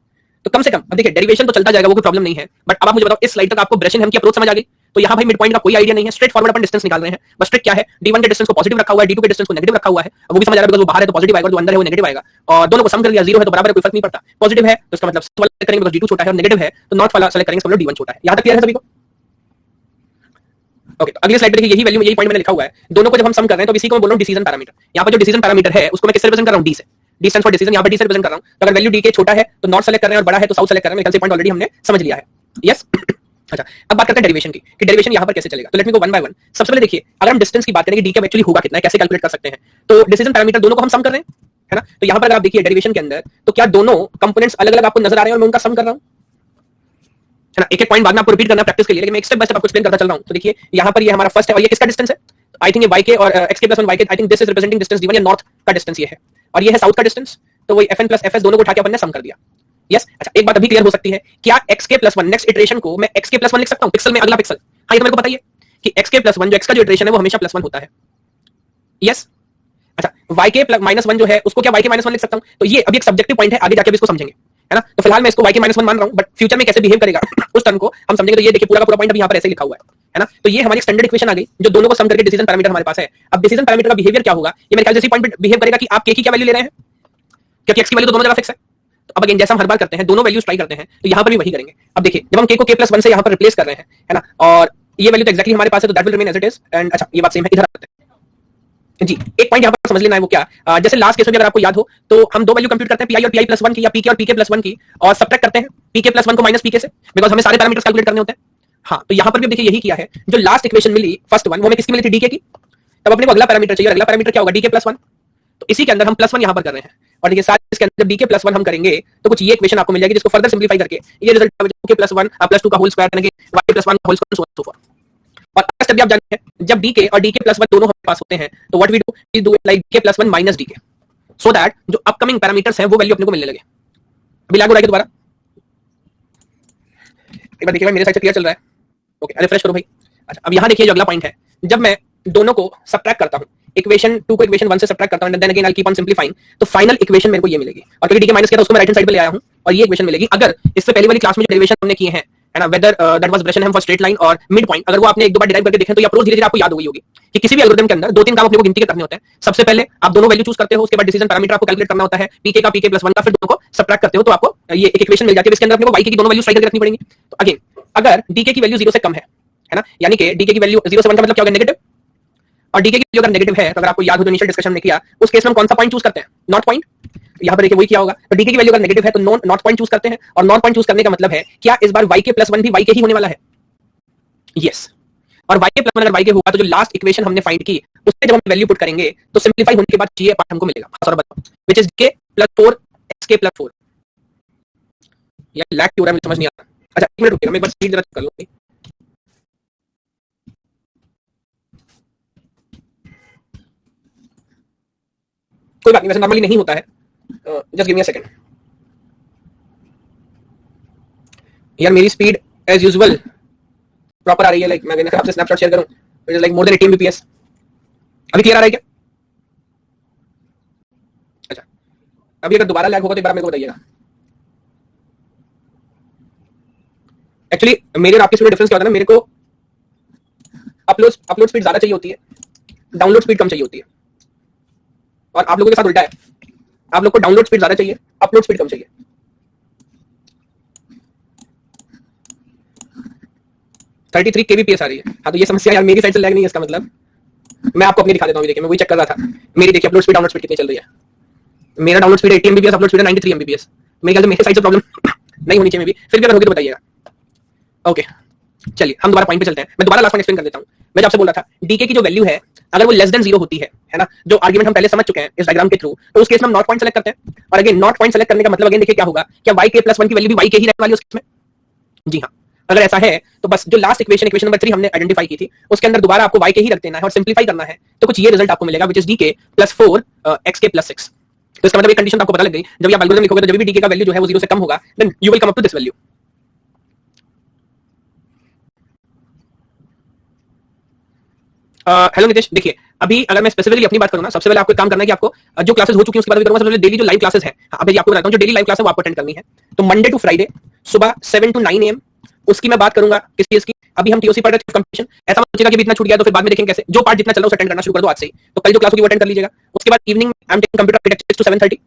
Speaker 1: तो कम से कम अब देखिए डेरिवेशन तो चलता जाएगा, वो कोई प्रॉब्लम नहीं है, बट अब आप मुझे बताओ इस स्लाइड तक आपको ब्रशिंग हेम की अप्रोच समझ आ गई? तो यहाँ भाई मिड पॉइंट का कोई आइडिया नहीं है, स्ट्रेट फॉरवर्ड अपन डिस्टेंस निकाल रहे हैं। बस ट्रिक क्या है, d1 के डिस्टेंस को पॉजिटिव रखा हुआ है, d2 के डिस्टेंस को नेगेटिव रखा हुआ है। वो भी समझ आ रहा है, बिकॉज़ वो बाहर है तो पॉजिटिव आएगा, जो अंदर है वो नेगेटिव आएगा। और दोनों को सम कर लिया 0 है तो बराबर है, कोई फर्क नहीं पड़ता। पॉजिटिव है तो इसका मतलब साउथ वाला सेलेक्ट करेंगे बिकॉज़ d2 छोटा है, और नेगेटिव है तो नॉर्थ वाला सेलेक्ट करेंगे इसका मतलब d1 छोटा है। यहां तक क्लियर है सभी को? ओके, तो अगली स्लाइड पे देखिए यही वैल्यू, यही पॉइंट मैंने लिखा हुआ है। दोनों को जब हम सम कर रहे हैं तो इसी को मैं बोल रहा हूं डिसीजन पैरामीटर। यहाँ पर जो डिसीजन पैरामीटर है उसको मैं किससे रिप्रेजेंट कर रहा हूं? d से। d स्टैंड्स फॉर डिसीजन, यहाँ पर d से रिप्रेजेंट कर रहा हूं। तो अगर वैल्यू d के छोटा है तो नॉर्थ सेलेक्ट कर रहे हैं और बड़ा है तो साउथ सेलेक्ट कर रहे हैं। मेरे ख्याल से पॉइंट ऑलरेडी हमने समझ लिया है। यस अच्छा अब बात करते हैं डेरिवेशन की, कि डेरिवेशन यहाँ पर कैसे चलेगा। तो let me go one by one. सबसे पहले देखिए, अगर हम डिस्टेंस की बात करें कि डी का एक्चुअली होगा कितना है, कैसे कैलकुलेट कर सकते हैं, तो डिसीजन पैरामीटर दोनों को हम सम कर रहे हैं, है ना। तो यहाँ पर अगर आप देखिए डेरिवेशन के अंदर, तो क्या दोनों कंपोनेंट्स अलग अलग आपको नजर आ रहे हैं और मैं उनका सम कर रहा हूँ, है ना। एक एक पॉइंट बाद में आपको रिपीट करना प्रैक्टिस के लिए, लेकिन मैं एक स्टेप बाय स्टेप आपको एक्सप्लेन करता चल रहा हूँ। तो देखिए यहाँ पर ये हमारा फर्स्ट है और ये किसका डिस्टेंस है? आई थिंक ये y के और x के प्लस 1 y के, I think this is representing distance d1, या नॉर्थ का डिस्टेंस ये है, और ये है साउथ का डिस्टेंस। तो वही fn प्लस fs दोनों को उठा के अपन ने सम कर दिया। यस अच्छा एक बात अभी क्लियर हो सकती है, क्या x k plus 1 next iteration को मैं x के प्लस 1 लिख सकता हूं पिक्सल में, अगला पिक्सल? हाँ ये तो मेरे को बताइए कि x के प्लस 1 जो x का जो इटरेशन है वो हमेशा प्लस 1 होता है। यस अच्छा y के माइनस 1 जो है उसको क्या y के माइनस 1 लिख सकता हूं? तो ये अभी एक सब्जेक्टिव पॉइंट है, आगे जाके भी इसको समझेंगे, है ना। तो फिलहाल मैं इसको y के माइनस 1 मान रहा हूं, बट फ्यूचर में कैसे बिहेव करेगा उस टर्म को हम समझेंगे। तो ये देखिए पूरा का पूरा पॉइंट अभी यहाँ पर ऐसे लिखा हुआ है ना। तो ये हमारी स्टैंडर्ड इक्वेशन आ गई जो दोनों को सम करके डिसीजन पैरामीटर हमारे पास है। अब डिसीजन पैरामीटर का बिहेवियर क्या होगा, ये मेरे ख्याल से इसी पॉइंट पे बिहेव करेगा कि आप k की क्या वैल्यू ले रहे हैं, क्योंकि x की वैल्यू तो दोनों जगह फिक्स है। तो अब अगेन जैसा हम हर बार करते हैं, दोनों वैल्यूज ट्राई करते हैं, तो यहाँ पर भी वही करेंगे। अब देखिए जब हम k को k प्लस 1 से यहाँ पर रिप्लेस कर रहे हैं, है ना, और ये वैल्यू तो एक्जैक्टली हमारे पास है, तो that will remain as it is. And अच्छा ये बात सेम है, इधर आते हैं जी। एक पॉइंट यहाँ पर समझ लेना है, वो क्या, जैसे लास्ट केस में अगर आपको याद हो तो हम दो वैल्यू कंप्यूट करते हैं, पी आई और पी आई प्लस 1 की, या pk और pk प्लस 1 की, और सब्ट्रैक्ट करते हैं pk प्लस 1 को माइनस pk से, बिकॉज हमें सारे पैरामीटर्स कैलकुलेट करने होते हैं। हाँ तो यहाँ पर भी देखिए यही किया है। जो लास्ट इक्वेशन मिली फर्स्ट वन, वो हमें किसकी मिली थी? डी के की। तब अपने को अगला पैरामीटर चाहिए, अगला पैरामीटर क्या होगा? D k plus 1। तो इसी के अंदर हम प्लस 1 यहाँ पर कर रहे हैं, और देखिए साथ इसके अंदर डी के प्लस 1 हम करेंगे तो कुछ ये इक्वेशन आपको मिल जाएगी, जिसको फर्दर सिंप्लीफाई करके ये रिजल्ट के प्लस 1 प्लस 2 का होल स्क्वायर करेंगे, y प्लस 1 का whole square, so on so for. और अगला स्टेप भी आप जानते हैं, जब डी के और डी के प्लस 1 दोनों हमारे पास होते हैं तो what we do like d k plus 1 minus d k, so that जो अपकमिंग पैरामीटर्स हैं वो वैल्यू अपने को मिलने लगे। अभी लागू रहेगा दोबारा, एक बार देखिए भाई मेरे साइड से क्लियर चल रहा है? ओके रिफ्रेश करो भाई। अच्छा अब यहाँ देखिए जो अगला पॉइंट है, जब मैं दोनों को सब्ट्रैक्ट करता हूँ, इक्वेशन 2 को इक्वेशन 1 से सब्ट्रैक्ट करता हूं, then again I keep on simplifying, तो फाइनल इक्वेशन मेरे को ये मिलेगी। और क्योंकि डी के माइनस किया था उसको मैं राइट हैंड साइड पे ले आया हूं, और ये इक्वेशन मिलेगी। अगर इससे पहले वाली क्लास में जो डेरिवेशन हमने किए हैं, है ना, whether that was Bresenham for straight line और मिड पॉइंट, अगर वो आपने एक दो बार डिराइव करके देखें तो ये अप्रोच धीरे धीरे आपको याद हो गई होगी कि किसी भी एल्गोरिथम के अंदर दो तीन काम अपने को गिनती के करने होते हैं। सबसे पहले आप दोनों वैल्यू चूज करते हो, उसके बाद डिसीजन पैरामीटर आपको कैलकुलेट करना होता है, पीके का पीके प्लस 1 का, फिर दोनों को सब्ट्रैक्ट करते हो तो आपको ये एक इक्वेशन मिल जाती है, इसके अंदर अपने को वाई की दोनों वैल्यू स्ट्राइक करके रखनी पड़ेंगी। तो अगेन अगर डीके की वैल्यू 0 से कम है ना, यानी कि डीके की वैल्यू 0 से 1 का मतलब क्या होगा? नेगेटिव। और डीके की वैल्यू अगर नेगेटिव है तो अगर आपको याद हो जो इनिशियल डिस्कशन में किया, उस केस में हम कौन सा पॉइंट चूज करते हैं? North point. यहाँ पर देखिए वही क्या होगा, तो डीके की वैल्यू अगर नेगेटिव है तो नॉर्थ पॉइंट चूज करते हैं, और नॉर्थ पॉइंट चूज करने का मतलब है क्या इस बार y के प्लस 1 भी y के ही होने वाला है? यस। और y के प्लस 1 अगर y के होगा तो जो लास्ट इक्वेशन हमने फाइंड की उसमें जब हम वैल्यू पुट करेंगे तो सिंपलीफाई होने के बाद ये पार्ट हमको मिलेगा। सॉरी बताओ, which is k plus 4 x k plus 4। ये लैग क्यों हो रहा है मुझे समझ नहीं आ रहा। अच्छा एक मिनट रुकिएगा, मैं एक बार स्पीड जरा कर लूं। कोई बात नहीं, वैसे नॉर्मली नहीं होता है। Just give me a second. यार मेरी स्पीड एज यूजुअल प्रॉपर आ रही है, लाइक मैं अगर आपसे स्नैपशॉट शेयर करूं it is like more than 80 mbps। अभी क्लियर आ रहा है क्या? अच्छा, अभी अगर दोबारा लैग होगा तो एक बार मेरे को बताइएगा। एक्चुअली मेरे और आपकी स्पीड डिफरेंस क्या होता है ना, मेरे को अपलोड स्पीड ज्यादा चाहिए होती है, डाउनलोड स्पीड कम चाहिए होती है, और आप लोगों के साथ उल्टा है, आप लोग को डाउनलोड स्पीड ज्यादा चाहिए, अपलोड स्पीड कम चाहिए। 33 kbps आ रही है। हाँ तो ये समस्या यार मेरी साइड से लैग नहीं है, इसका मतलब मैं आपको अपनी दिखा देता हूँ। देखिए मैं वही चेक कर रहा था, मेरी देखिए अपलोड स्पीड डाउनलोड स्पीड कितनी चल रही है। मेरा download speed 80 mbps, upload speed 93 mbps। मेरे ख्याल से मेरे साइड से प्रॉब्लम नहीं होनी चाहिए, मे भी फिर भी अगर होगी तो बताइएगा। ओके चलिए हम दोबारा पॉइंट पे चलते हैं। मैं दोबारा लास्ट पॉइंट एक्सप्लेन कर देता हूँ। मैं आपसे बोल रहा था डीके की जो वैल्यू है अगर वो लेस देन 0 होती है ना, जो आर्गुमेंट हम पहले समझ चुके हैं इस डायग्राम के थ्रू, तो उस केस में हम नॉट पॉइंट सेलेक्ट करते हैं। और अगेन नॉट पॉइंट सेलेक्ट करने का मतलब अगेन देखिए क्या होगा, क्या y k + 1 की वैल्यू भी y k ही रहने वाली है उस केस में? जी हाँ, अगर ऐसा है तो बस जो लास्ट इक्वेशन नंबर 3 हमने आइडेंटिफाई की थी उसके अंदर दोबारा आपको y k ही रख देना है और सिंपलीफाई करना है, तो कुछ ये रिजल्ट आपको मिलेगा विच इज dk + 4 xk + 6। तो इसका मतलब एक कंडीशन आपको पता लग गई, जब आप एल्गोरिथम लिखोगे तो जब भी डीके का वैल्यू जो है वो 0 से कम होगा then you will come up to this value. Hello Nitesh, देखिए अभी अगर मैं स्पेसिफिकली अपनी बात करूं ना, सबसे पहले आपको काम करना है कि आपको जो क्लासेस हो चुकी हैं उसके बाद भी करूंगा। सबसे पहले डेली जो लाइव क्लासेस हैं, अभी आपको बताता हूं जो डेली लाइव क्लास है वो आपको अटेंड करनी है। तो मंडे टू फ्राइडे सुबह 7 to 9 AM उसकी मैं बात करूंगा। किस चीज की? अभी हम टीओसी पढ़ रहे थे कंपटीशन, ऐसा मत सोचिएगा कि इतना छूट गया तो फिर बाद में देखेंगे कैसे। जो पार्ट जितना चल रहा है उसे अटेंड करना शुरू कर दो आज से ही। तो कल जो क्लास होगी वो अटेंड कर लीजिएगा। उसके बाद evening I am taking computer architecture 7:30,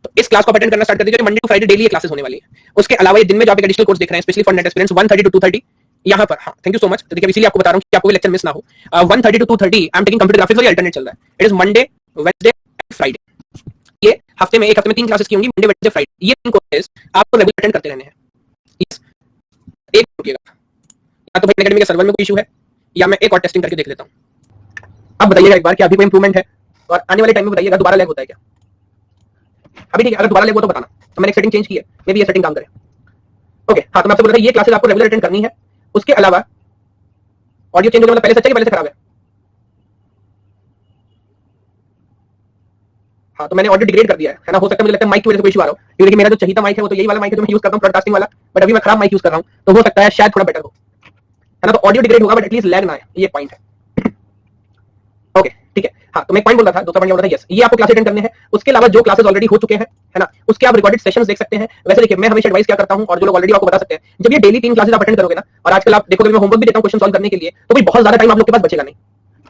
Speaker 1: तो इस क्लास को अटेंड करना स्टार्ट कर दीजिए। मंडे टू फ्राइडे डेली ये क्लासेस होने वाली है। उसके अलावा ये दिन में जो आप एडिशनल कोर्स देख रहे हैं specially for net experience 1:30 to 2:30 यहाँ पर। हाँ थैंक यू सो मच। तो देखिए इसीलिए आपको बता रहा हूँ कि आपको लेक्चर मिस ना हो। 1:30 to 2:30 I am taking computer graphics और अल्टरनेट चल रहा है। It is Monday Wednesday and Friday. ये हफ्ते में एक हफ्ते में 3 क्लासेस की होंगी, मंडे वेडनेसडे फ्राइडे। ये 3 कोर्सेज आपको रेगुलर अटेंड करते रहने हैं। एक रुकिएगा, या तो भाई एकेडमी के सर्वर में कोई इशू है या मैं एक और टेस्टिंग करके देख लेता हूँ। अब बताइएगा एक बार कि अभी कोई इंप्रूवमेंट है और आने वाले टाइम में बताइएगा दोबारा लैग होता है क्या? अभी ठीक है, अगर दोबारा लैग हो तो बताना। तो मैंने एक सेटिंग चेंज की है, मे बी ये सेटिंग काम करे। ओके हाँ, तो मैं आपसे बोल रहा था ये क्लासेस आपको रेगुलर अटेंड करनी है। उसके अलावा ऑडियो चेंज होने वाला पहले से अच्छा है कि पहले से खराब है? हाँ तो मैंने ऑडियो डिग्रेड कर दिया है ना। हो सकता है मुझे लगता है माइक की वजह से कोई इशू आ रहा हो, क्योंकि मेरा जो चाहिए था माइक है वो तो यही वाला माइक है जो मैं यूज करता हूँ ब्रॉडकास्टिंग वाला, बट अभी मैं खराब माइक यूज कर रहा हूँ, तो हो सकता है शायद थोड़ा बेटर हो, है ना। तो ऑडियो डिग्रेड होगा बट एटलीस्ट लैग ना आए, ये पॉइंट है। ओके ठीक है। हाँ तो मैं पॉइंट बोल रहा था, दूसरा पॉइंट बोल रहा था, यस ये आपको क्लास अटेंड करने हैं। उसके अलावा जो क्लासेस ऑलरेडी हो चुके हैं, है ना, उसके आप रिकॉर्डेड सेशंस देख सकते हैं। वैसे देखिए मैं हमेशा एडवाइस क्या करता हूं और जो लोग ऑलरेडी आपको बता सकते हैं, जब ये डेली 3 क्लासेस आप अटेंड करोगे ना, और आजकल आप देखोगे मैं होमवर्क भी देता हूं क्वेश्चन सॉल्व करने के लिए, तो भाई बहुत ज्यादा टाइम आप लोग के पास बचेगा नहीं,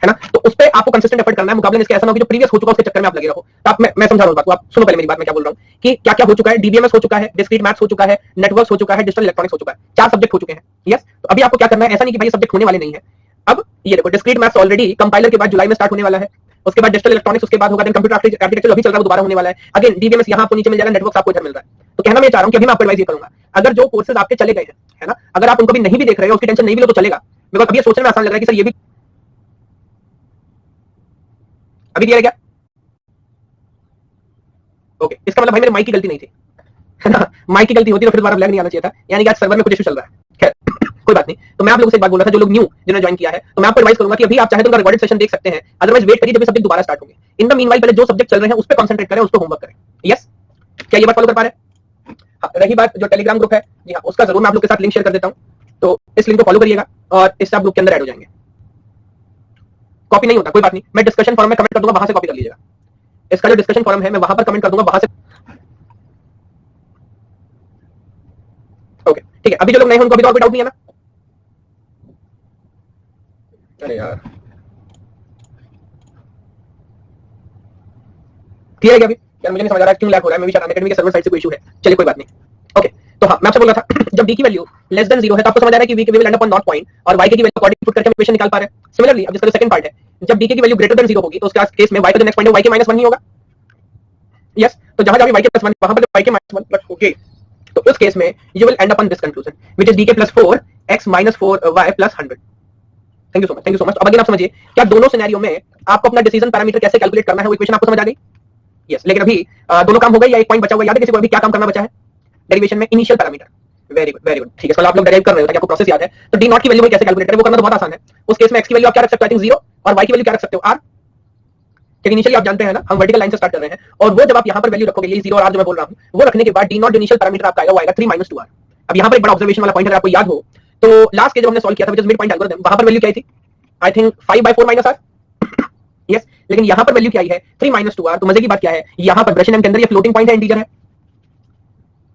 Speaker 1: है ना। तो उस पे आपको कंसिस्टेंट एफर्ट करना है, मुकाबले में इसके ऐसा ना हो कि जो प्रीवियस हो चुका उसके चक्कर में आप लगे रहो। तो आप मैं समझा रहा हूं बात को, आप सुनो पहले मेरी बात, मैं क्या बोल रहा हूं कि क्या क्या हो चुका है। डीबीएमएस हो चुका है, डिस्क्रीट मैथ्स हो चुका है, नेटवर्क्स हो चुका है, डिजिटल इलेक्ट्रॉनिक्स हो चुका है, 4 सब्जेक्ट हो चुके हैं। यस, तो अभी आपको क्या करना है, ऐसा नहीं कि भाई ये सब्जेक्ट होने वाले नहीं है। अब ये देखो डिस्क्रीट मैथ्स ऑलरेडी कंपाइलर के बाद जुलाई में स्टार्ट होने वाला है। उसके बाद डिजिटल इलेक्ट्रॉनिक्स, उसके बाद होगा देन कंप्यूटर आर्किटेक्चर अभी चल रहा है, दोबारा होने वाला है। अगेन डीबीएमएस यहाँ आपको नीचे मिल जाएगा, नेटवर्क्स आपको इधर मिल रहा है। तो कहना मैं चाह रहा हूँ कि अभी मैं आपको एडवाइस ये करूंगा, अगर जो कोर्सेज आपके चले गए हैं, है ना, अगर आप उनको भी नहीं भी देख रहे हो, उसकी टेंशन नहीं भी लो तो चलेगा, बिकॉज अभी ये सोचने में आसान लग रहा है कि सर ये भी अभी दिया है क्या? ओके, इसका मतलब भाई मेरे माइक की गलती नहीं थी, है ना। माइक की गलती होती तो फिर दोबारा लैग नहीं आना चाहिए था, यानी कि आज सर्वर में कुछ इशू चल रहा है। खैर कोई बात नहीं। तो मैं आप लोगों से एक बात बोल रहा था, जो लोग न्यू जिन्होंने ज्वाइन किया है, तो मैं आपको एडवाइस करूंगा कि अभी आप चाहे तो उनका रिकॉर्डेड सेशन देख सकते हैं, अदरवाइज वेट करिए जब सब्जेक्ट दोबारा स्टार्ट होंगे। इन द मीनवाइल पहले जो सब्जेक्ट चल रहे हैं उस पर कंसंट्रेट करें, उस पर होमवर्क करें। यस, क्या ये बात फॉलो कर पा रहे हैं? हाँ, रही बात जो टेलीग्राम ग्रुप है, जी हाँ, उसका जरूर मैं आप लोग के साथ लिंक शेयर कर देता हूँ, तो इस लिंक को फॉलो करिएगा और इससे आप ग्रुप के अंदर ऐड हो जाएंगे। कॉपी नहीं होता, कोई बात नहीं, मैं डिस्कशन फॉरम में कमेंट कर दूंगा, वहां से कॉपी कर लीजिएगा। इसका जो डिस्कशन फॉरम है मैं वहां पर कमेंट कर दूंगा, वहां से। ओके ठीक है। अभी जो लोग नए हैं उनको अभी तो और कोई डाउट नहीं है ना? अरे यार क्लियर है क्या अभी? यार मुझे नहीं समझ आ रहा है क्यों लैग हो रहा है, मैं भी शायद एकेडमी के सर्वर साइड से कोई इशू है। चलिए कोई बात नहीं। ओके तो हाँ मैं आपसे बोल रहा था जब डी की वैल्यू लेस देन 0 है तो आपको समझ आ रहा है कि we will end up on not point, और वाई की वैल्यू अकॉर्डिंग पुट करके हम इक्वेशन निकाल पा रहे हैं। सिमिलरली अब जिसका सेकंड पार्ट है, जब डी की वैल्यू ग्रेटर देन 0 होगी तो उसके केस में वाई का जो नेक्स्ट पॉइंट है वाई के -1 ही होगा। यस, तो जहां जहां वाई के +1 वहां पर वाई के -1 प्लस ओके, तो उस केस में you will end up on this conclusion which is D के +4 x -4 y + 100। Thank you so much, thank you so much. अब अगेन आप समझिए क्या दोनों सिनेरियो में आपको अपना डिसीजन पैरामीटर कैसे कैलकुलेट करना है, वो इक्वेशन आपको समझ आ गई? यस, लेकिन अभी दोनों काम हो गए या एक पॉइंट बचा हुआ? याद है किसी को अभी क्या काम करना बचा है डेरिवेशन में? Initial parameter. Very good very good, ठीक है। आप लोग डेराइव कर रहे हो ताकि आपको प्रोसेस याद है। तो डी नॉट की वैल्यू कैसे कैलकुलेट करें, वो करना तो बहुत आसान है। उस केस में x की वैल्यू आप क्या रख सकते हो? आई थिंक 0, और y की वैल्यू क्या रख सकते हो? r। क्योंकि इनिशियली आप जानते हैं ना, हम वर्टिकल लाइन से स्टार्ट कर रहे हैं, और वो जब आप यहाँ पर वैल्यू रखोगे, ये 0 और r जो मैं बोल रहा हूँ, वो रखने के बाद डी नॉट जो इनिशियल पैरामीटर आपका आएगा वो आएगा 3 - 2r। अब यहाँ पर एक बड़ा ऑब्जर्वेशन वाला पॉइंट अगर आपको याद हो तो लास्ट के जब हमने सॉल्व किया था, मिड पॉइंट एल्गोरिथम, वहां पर वैल्यू क्या आई थी? I think 5/4 - r। यस, लेकिन यहाँ पर वैल्यू क्या आई है? 3 - 2r। तो मजे की बात क्या है, यहाँ पर ब्रशन के अंदर ये फ्लोटिंग पॉइंट है, इंटीजर है,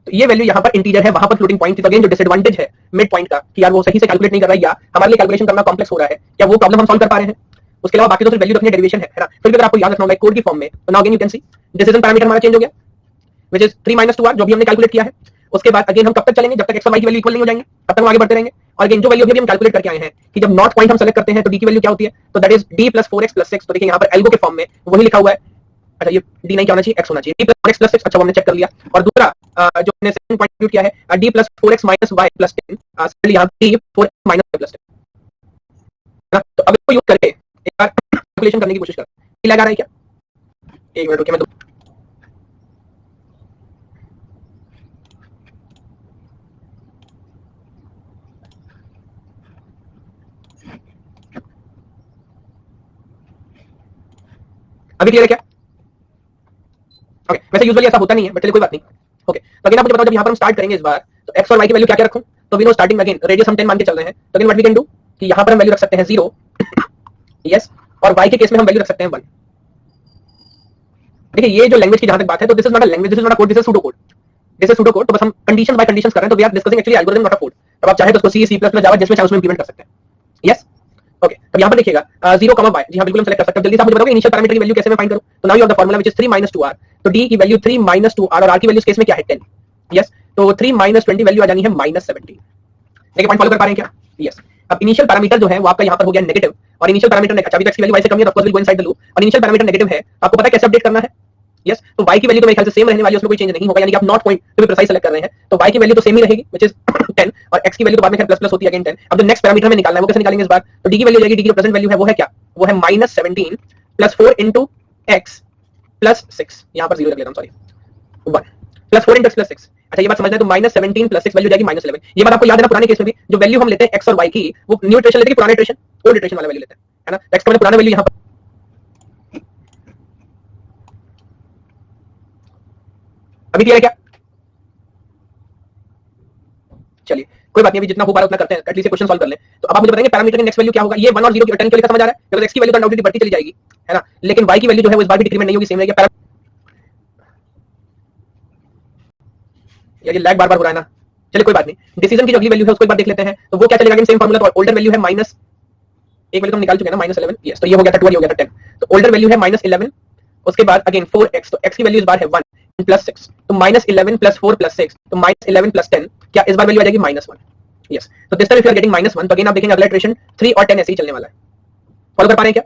Speaker 1: तो ये वैल्यू यहाँ पर इंटीजर है, वहां पर फ्लोटिंग पॉइंट थी। तो अगेन जो डिसएडवांटेज है मिड पॉइंट का कि यार वो सही से कैलकुलेट नहीं कर रहा है, या हमारे लिए कैलकुलेशन करना कॉम्प्लेक्स हो रहा है, या वो प्रॉब्लम हम सॉल्व कर पा रहे हैं। उसके अलावा बाकी तो सिर्फ वैल्यू रखने डेरिवेशन है ना। फिर भी अगर आपको याद रखना होगा कोड की फॉर्म में, तो now again you can see decision parameter हमारा चेंज हो गया, व्हिच इज 3 - 2r, जो भी हमने कैलकुलेट किया है। उसके बाद अगेन हम कब तक चलेंगे? जब तक x और y की वैल्यू इक्वल नहीं हो जाएंगे, तब तक हम आगे बढ़ते रहेंगे। और अगेन जो वैल्यू अभी हम कैलकुलेट करके आए हैं कि जब नॉट पॉइंट हम सेलेक्ट करते हैं तो d की वैल्यू क्या होती है? तो दैट इज d + 4x + 6। तो देखिए यहाँ पर एल्गो के फॉर्म में वही लिखा हुआ है। अच्छा, ये d नहीं क्या होना चाहिए, x होना चाहिए, d + 4x + 6। अच्छा, वो हमने चेक कर लिया। और दूसरा जो हमने सेकंड पॉइंट कंप्यूट किया है, d + 4x - y + 10, सिंपली यहाँ d 4x - y + 10 ना। तो अब इसको यूज करके एक बार कैलकुलेशन करने की कोशिश करते हैं। लगा रहा है क्या? एक मिनट रुकिए, मैं अभी क्लियर है क्या? ओके, वैसे यूजुअली ऐसा होता नहीं है, बट चलिए कोई बात नहीं। ओके, तो अगेन आप मुझे बताओ, जब यहाँ पर हम स्टार्ट करेंगे इस बार, तो x और y की वैल्यू क्या क्या रखूं? तो we know starting again radius हम 10 मान के चल रहे हैं, तो again what we can do कि यहाँ पर हम वैल्यू रख सकते हैं 0, यस, और y के केस में हम वैल्यू रख सकते हैं 1। देखिए ये जो लैंग्वेज की जहां तक बात है, तो this is not a language, this is not a code, this is pseudo code, this is pseudo code. तो बस हम कंडीशन बाय कंडीशंस कर रहे हैं, तो we are discussing actually algorithm not a code. अब आप चाहे तो उसको C, C++, जावा जिसमें चाहे उसमें इंप्लीमेंट कर सकते हैं। यस, ओके, तो यहाँ पर देखिएगा 0, y, जी हाँ बिल्कुल हम सेलेक्ट कर सकते हैं। जल्दी से आप मुझे बताओगे इनिशियल पैरामीटर की वैल्यू कैसे मैं फाइंड करूं? तो now you have the formula which is 3 - 2r। तो d की वैल्यू 3 - 2r, और r की वैल्यू इस केस में क्या है? 10। यस, तो 3 - 20 वैल्यू आ जानी है -17। देखिए पॉइंट फॉलो कर पा रहे हैं क्या? यस। अब इनिशियल पैरामीटर जो है वो आपका यहाँ पर हो गया नेगेटिव, और इनिशियल पैरामीटर अच्छा, अभी x की वैल्यू y से कम है, तो of course will go inside the loop, और इनिशियल पैरामीटर नेगेटिव है, आपको पता है कैसे अपडेट करना है? यस, तो y की वैल्यू तो मेरे ख्याल से सेम रहने वाली है, उसमें कोई चेंज नहीं होगा, यानी कि आप not point to be precise select कर रहे हैं, तो y की वैल्यू तो सेम ही रहेगी, व्हिच इज 10, और x की वैल्यू तो बाद में प्लस प्लस होती है अगेन 10। अब जो नेक्स्ट पैरामीटर में निकालना है वो कैसे निकालेंगे इस बार? तो d की वैल्यू हो जाएगी, d की प्रेजेंट वैल्यू है वो है क्या? वो है -17 + 4 * x + 6, यहाँ पर 0 रख लेता हूं, सॉरी 1 + 4 * x + 6। अच्छा, ये बात समझना है, तो -17 + 6 वैल्यू जाएगी -11। ये बात आपको याद है ना, पुराने केस में भी जो वैल्यू हम लेते हैं x और y की, वो न्यू इटरेशन लेते हैं कि पुराने इटरेशन, ओल्ड इटरेशन वाला वैल्यू लेते हैं, है ना। x का मतलब पुराना वैल्यू यहाँ पर, अभी क्लियर है क्या? चलिए कोई बात नहीं, अभी जितना हो पा रहा है उतना करते हैं, एटलीस्ट ये क्वेश्चन सॉल्व कर लें। तो अब आप मुझे बताएंगे पैरामीटर की नेक्स्ट वैल्यू क्या होगा? ये 1 और 0 की रिटर्न के लिए समझ आ रहा है, बिकॉज़ x की वैल्यू तो अनडाउटेडली बढ़ती चली जाएगी, है ना, लेकिन y की वैल्यू जो है वो इस बार भी डिक्रीमेंट नहीं होगी, सेम रहेगी। यार ये लैग बार बार हो रहा है ना, चलिए कोई बात नहीं। डिसीजन की जो अगली वैल्यू है उसको एक बार देख लेते हैं, तो वो क्या चलेगा? सेम फार्मूला, तो ओल्डर वैल्यू है माइनस एक वैल्यू तो हम निकाल चुके हैं ना, -11, यस, तो ये हो गया था 12, ये हो गया था 10, तो ओल्डर वैल्यू है -11। उसके बाद अगेन 4x, तो x की वैल्यू इस बार है 1 + 6, तो -11 + 4 + 6, तो -11 + 10, क्या इस बार वैल्यू आ जाएगी -1। यस, तो this time if you are getting -1, तो अगेन आप देखेंगे अगला इटरेशन 3 और 10 ऐसे ही चलने वाला है। फॉलो कर पा रहे हैं क्या?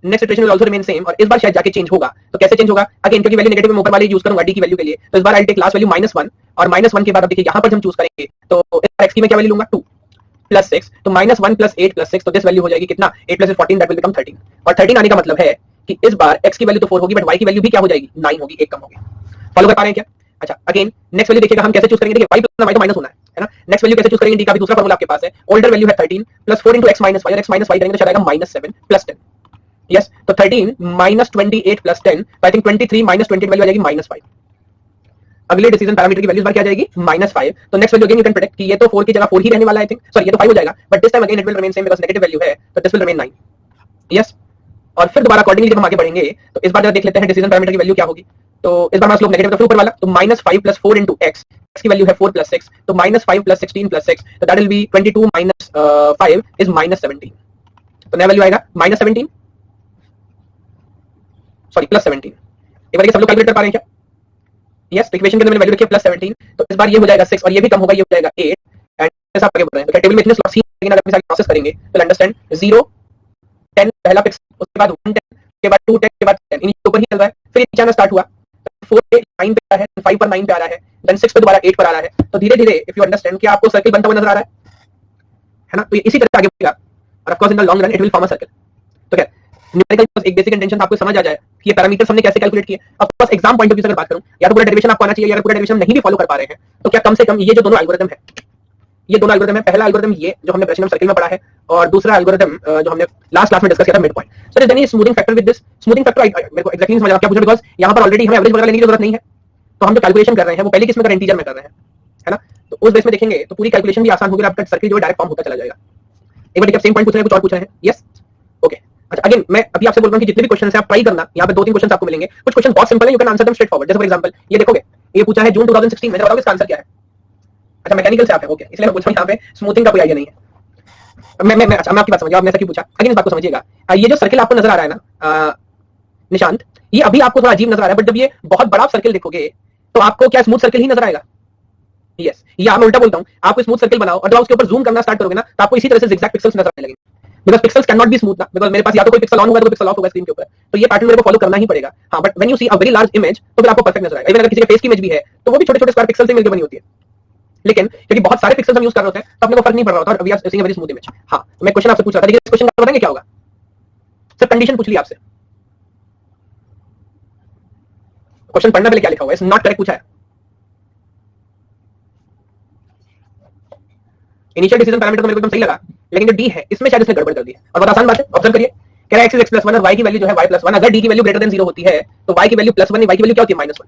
Speaker 1: Next iteration will also remain same, और इस बार शायद जाके चेंज होगा। तो कैसे चेंज होगा? अगेन क्योंकि वैल्यू नेगेटिव में ऊपर वाली यूज करूंगा d की वैल्यू के लिए, तो इस बार आई टेक लास्ट वैल्यू -1, और -1 के बाद अब देखिए यहां पर हम चूज करेंगे, तो इस बार x की मैं क्या वैल्यू लूंगा? 2 + 6, तो -1 + 8 + 6, तो दिस वैल्यू हो जाएगी कितना? 8 + 14, दैट विल बिकम 13, और 13 आने का मतलब है कि इस बार x की वैल्यू तो 4 होगी, बट y की वैल्यू भी क्या हो जाएगी? 9 होगी, एक कम होगी। फॉलो कर पा रहे हैं क्या? अच्छा, अगेन नेक्स्ट वैल्यू देखिएगा हम कैसे चूज करेंगे। देखिए y + y तो माइनस होना है ना। नेक्स्ट वैल्यू कैसे चूज करेंगे? d का भी दूसरा फार्मूला आपके पास है, ओल्डर वैल्यू है 13 + 4 * x - y, और x - y करेंगे तो चला जाएगा -7 + 10। यस, तो 13 - 28 + 10, तो आई थिंक 23 - 28 वैल्यू आ जाएगी -5। अगले डिसीजन पैरामीटर की वैल्यू इस बार क्या आ जाएगी? -5। तो next value again you can predict कि ये तो 4 की जगह 4 ही रहने वाला है, आई थिंक, सॉरी ये तो 5 हो जाएगा, but this time again it will remain same because negative value है, तो दिस विल रिमेन 9। यस, और फिर दोबारा अकॉर्डिंगली जब हम आगे बढ़ेंगे, तो इस बार जरा देख लेते हैं डिसीजन पैरामीटर की वैल्यू क्या होगी। तो इस बार हमारा स्लोप नेगेटिव, तो फिर ऊपर वाला, तो -5 + 4 * x, x की वैल्यू है 4 + 6, तो -5 + 16 + 6, तो दैट विल बी 22 - 5 इज -17। तो नया वैल्यू आएगा -17, सॉरी +17। एक बार ये सब लोग कैलकुलेट कर पा रहे हैं क्या? यस, तो इक्वेशन के अंदर मैंने वैल्यू रखी है +17, तो इस बार ये हो जाएगा 6, और ये भी कम होगा, ये हो जाएगा 8, एंड जैसा आप आगे बढ़ रहे हैं तो टेबल में इतने स्लॉट्स ही, लेकिन अगर आप प्रोसेस करेंगे तो अंडरस्टैंड 0 10 पहला पिक्स, उसके बाद 1 10, उसके बाद 2 10, के बाद 10, इन ऊपर ही चल रहा है। फिर नीचे आना स्टार्ट हुआ, 4 पे 9 पे आ रहा है, 5 पर 9 पे आ रहा है, देन 6 पे दोबारा 8 पर आ रहा है। तो धीरे धीरे इफ यू अंडरस्टैंड, क्या आपको सर्कल बनता हुआ नजर आ रहा है ना। तो ये इसी तरह आगे बढ़ेगा, और of course in the long run it will form a circle. तो क्या न्यूमेरिकल एक बेसिक इंटेंशन आपको समझ आ जाए कि ये पैरामीटर्स हमने कैसे कैलकुलेट किए। Of course exam point of view से अगर बात करूं, या तो पूरा डेरिवेशन आपको आना चाहिए, या पूरा डेरिवेशन नहीं भी फॉलो कर पा रहे हैं, तो क्या कम से कम ये जो दोनों एल्गोरिथम है, ये दोनों एल्गोरिथम है। पहला एल्गोरिथम ये जो हमने ब्रेशियम सर्किल में पढ़ा है, और दूसरा एल्गोरिथम जो हमने लास्ट क्लास में डिस्कस किया था, mid point. Sir is any smoothing factor with this? Smoothing factor मेरे को एक्जेक्टली समझ क्या पूछा, बिकॉज यहाँ पर ऑलरेडी हमें एवरेज वगैरह लेने की जरूरत नहीं है, तो हम जो कैलकुलेशन कर रहे हैं वो पहली किस्म का इंटीजर में कर रहे हैं, है ना। तो उस बेस में देखेंगे तो पूरी कैलकुलेशन भी आसान होगी, आपका सर्किल जो है डायरेक्ट फॉर्म होता चला जाएगा। एक बार देखिए, सेम पॉइंट पूछ रहे हैं, कुछ और पूछ रहे हैं? Yes, okay. अच्छा, अगेन मैं अभी आपसे बोल रहा हूँ कि जितने भी क्वेश्चन है आप ट्राई करना, यहाँ पे 2-3 क्वेश्चन आपको मिलेंगे। कुछ क्वेश्चन बहुत सिंपल है, you can answer them straight forward. जैसे फॉर एग्जांपल ये देखोगे, ये पूछा है जून 2016 में, बताओगे इसका आंसर क्या है? अच्छा, मैकेनिकल से आप है, ओके, इसलिए मैं पूछ रहा हूँ, यहाँ पे स्मूथिंग का कोई आइडिया नहीं है। अच्छा, मैं आपकी बात समझ गया, आपने ऐसा क्यों पूछा। अगेन इस बात को समझिएगा, ये जो सर्किल आपको नजर आ रहा है ना निशांत, ये अभी आपको थोड़ा अजीब नजर आ रहा है, बट जब ये बहुत बड़ा सर्किल देखोगे तो आपको क्या स्मूथ सर्किल ही नजर आएगा? यस, या मैं उल्टा बोलता हूँ, आप स्मूथ सर्किल बनाओ और जब उसके ऊपर जूम करना स्टार्ट करोगे ना, तो आपको इसी तरह से ज़िगज़ैग पिक्सेल्स नजर आने लगेंगे। Because pixels can not be smooth ना, बिकॉज़ मेरे पास या तो कोई पिक्सल ऑन होगा, तो कोई पिक्सल ऑफ होगा स्क्रीन के ऊपर, तो ये पैटर्न मेरे को फॉलो करना ही पड़ेगा। हाँ, but when you see a very large image, तो फिर आपको परफेक्ट नजर आएगा। इवन अगर किसी के फेस की इमेज भी है, तो वो भी छोटे-छोटे स्क्वायर पिक्सल से मिलकर बनी होती है, लेकिन क्योंकि बहुत सारे पिक्सेल्स हम यूज कर रहे होते हैं, तो अपने को फर्क नहीं पड़ रहा होता, और we are seeing a very smooth image. हाँ, मैं क्वेश्चन आपसे पूछ रहा था, देखिए इस क्वेश्चन का बताएंगे क्या होगा। सर कंडीशन पूछ ली आपसे, क्वेश्चन पढ़ना पहले क्या लिखा हुआ है, इट्स नॉट करेक्ट पूछा है। इनिशियल डिसीजन पैरामीटर तो मेरे को एकदम सही लगा, लेकिन जो डी है इसमें शायद इसने गड़बड़ कर दी है। और बहुत आसान बात है, ऑब्जर्व करिए, कह रहा है x is x + 1 और y की वैल्यू जो है y + 1, अगर d की वैल्यू ग्रेटर देन 0 होती है तो y की वैल्यू +1, y की वैल्यू क्या होती है? -1।